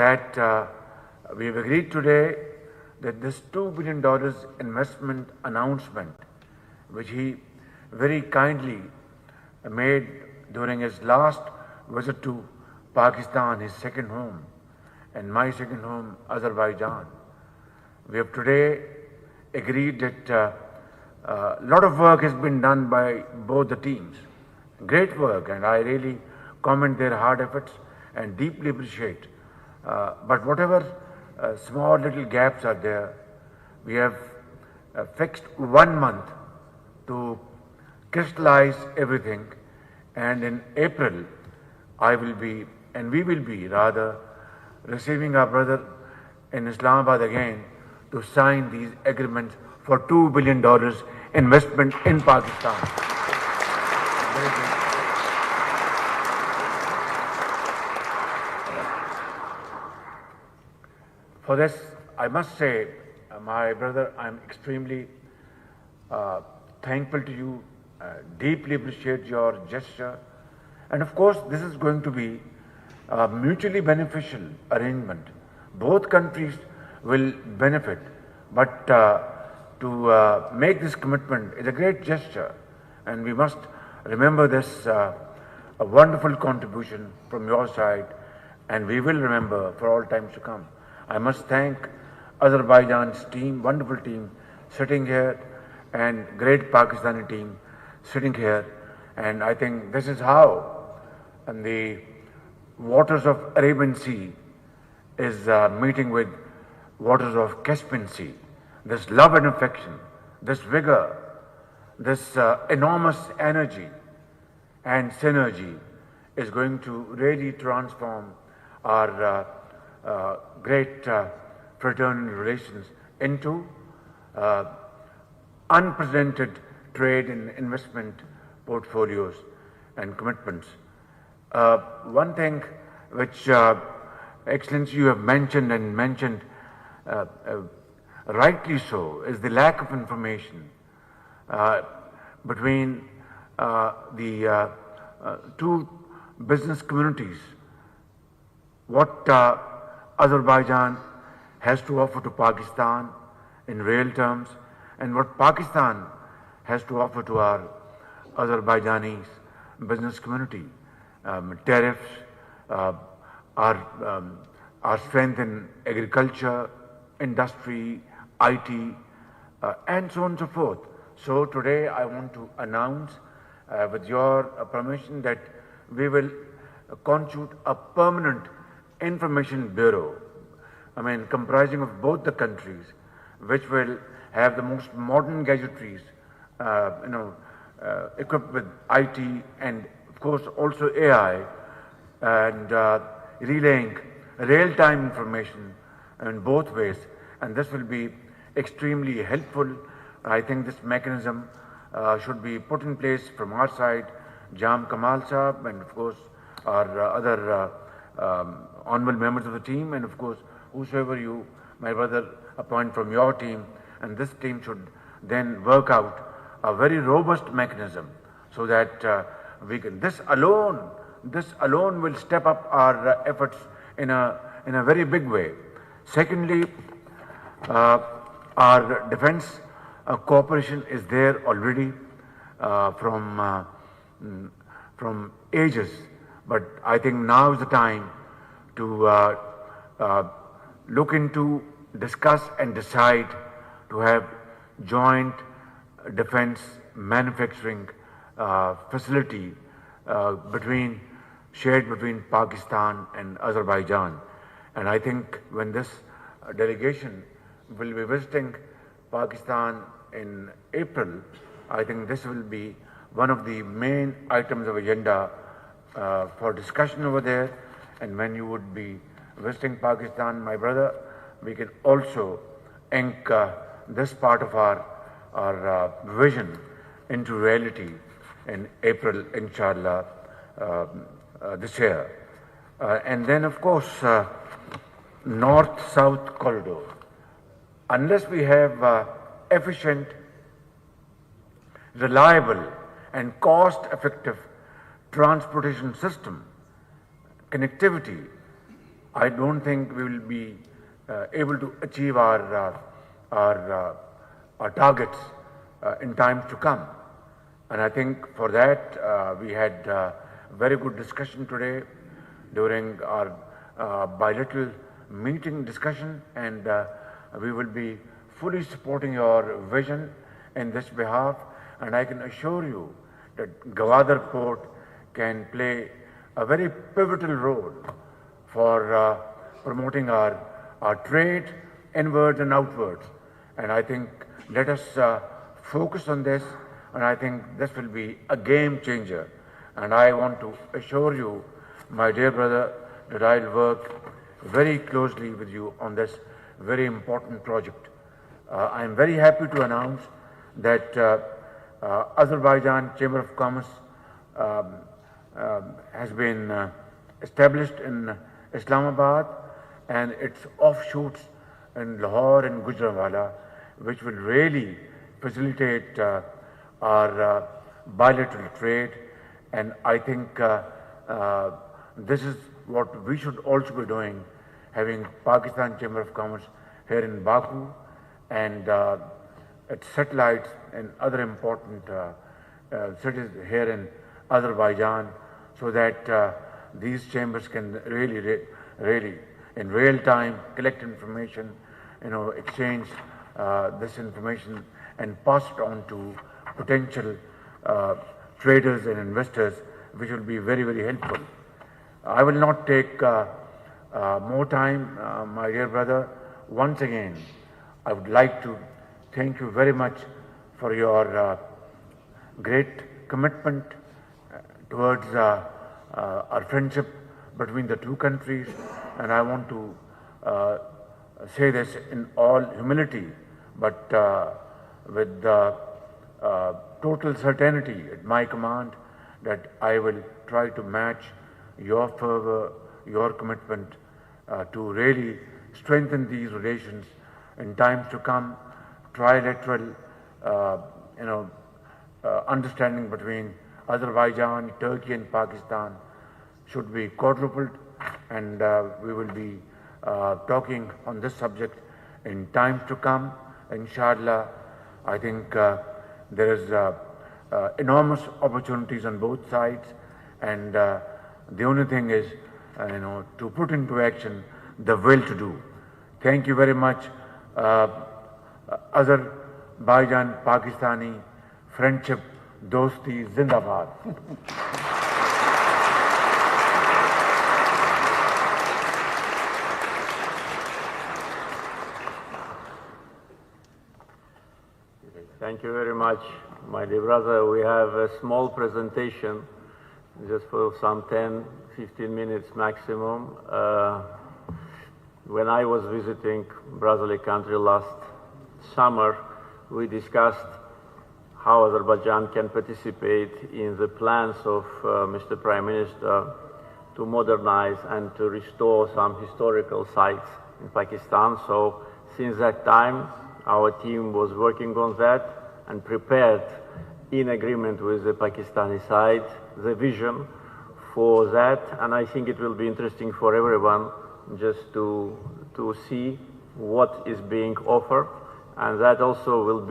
that we have agreed today that this $2 billion investment announcement, which he very kindly made during his last visit to Pakistan, his second home, and my second home, Azerbaijan. We have today agreed that a lot of work has been done by both the teams. Great work, and I really commend their hard efforts and deeply appreciate. But whatever small little gaps are there, we have fixed 1 month to crystallize everything, and in April I will be, and we will be rather, receiving our brother in Islamabad again to sign these agreements for $2 billion investment in Pakistan. For this, I must say, my brother, I'm extremely thankful to you, deeply appreciate your gesture. And of course, this is going to be a mutually beneficial arrangement. Both countries will benefit, but to make this commitment is a great gesture, and we must remember this a wonderful contribution from your side, and we will remember for all times to come. I must thank Azerbaijan's team, wonderful team sitting here, and great Pakistani team sitting here, and I think this is how the waters of Arabian Sea is meeting with waters of Caspian Sea. This love and affection, this vigor, this enormous energy and synergy is going to really transform our great fraternal relations into unprecedented trade and investment portfolios and commitments. One thing which Excellency you have mentioned and mentioned rightly so is the lack of information between the two business communities. What Azerbaijan has to offer to Pakistan in real terms, and what Pakistan has to offer to our Azerbaijanis business community. Tariffs, our strength in agriculture, industry, IT, and so on and so forth. So today I want to announce, with your permission, that we will constitute a permanent information bureau, comprising of both the countries, which will have the most modern gadgetries, equipped with IT and of course also AI, and relaying real-time information in both ways, and this will be extremely helpful. I think this mechanism should be put in place from our side, Jam Kamal Saab, and of course our other honorable members of the team, and of course whosoever you, my brother, appoint from your team, and this team should then work out a very robust mechanism so that we can, this alone will step up our efforts in a very big way. Secondly, our defense cooperation is there already from ages, but I think now is the time to look into, discuss and decide to have joint defense manufacturing facility shared between Pakistan and Azerbaijan. And I think when this delegation will be visiting Pakistan in April, I think this will be one of the main items of agenda for discussion over there. And when you would be visiting Pakistan, my brother, we can also ink this part of our vision into reality in April, inshallah, this year. And then of course, North-South corridor. Unless we have efficient, reliable and cost-effective transportation system, connectivity, I don't think we will be able to achieve our targets in times to come. And I think for that we had very good discussion today during our bilateral meeting discussion, and we will be fully supporting your vision in this behalf. And I can assure you that Gwadar Port can play a very pivotal role for promoting our trade inwards and outwards. And I think let us focus on this, and I think this will be a game changer. And I want to assure you, my dear brother, that I'll work very closely with you on this very important project. I am very happy to announce that Azerbaijan Chamber of Commerce has been established in Islamabad, and its offshoots in Lahore and Gujranwala, which will really facilitate our bilateral trade. And I think this is what we should also be doing, having Pakistan Chamber of Commerce here in Baku and its satellites in other important cities here in Azerbaijan, so that these chambers can really in real time collect information, exchange this information and pass it on to potential traders and investors, which will be very, very helpful. I will not take more time, my dear brother. Once again, I would like to thank you very much for your great commitment towards our friendship between the two countries. And I want to say this in all humility, but with total certainty at my command, that I will try to match your fervor, your commitment to really strengthen these relations in times to come. Trilateral, understanding between Azerbaijan, Turkey and Pakistan should be quadrupled, and we will be talking on this subject in times to come. Inshallah, I think there is enormous opportunities on both sides, and the only thing is, to put into action the will to do. Thank you very much. Azerbaijan Pakistani friendship, dosti zindabad. Thank you very much, my dear brother. We have a small presentation, just for some 10-15 minutes maximum. When I was visiting Brazilian country last summer, we discussed how Azerbaijan can participate in the plans of Mr. Prime Minister to modernize and to restore some historical sites in Pakistan. So since that time, our team was working on that and prepared, in agreement with the Pakistani side, the vision for that. And I think it will be interesting for everyone just to see what is being offered, and that also will be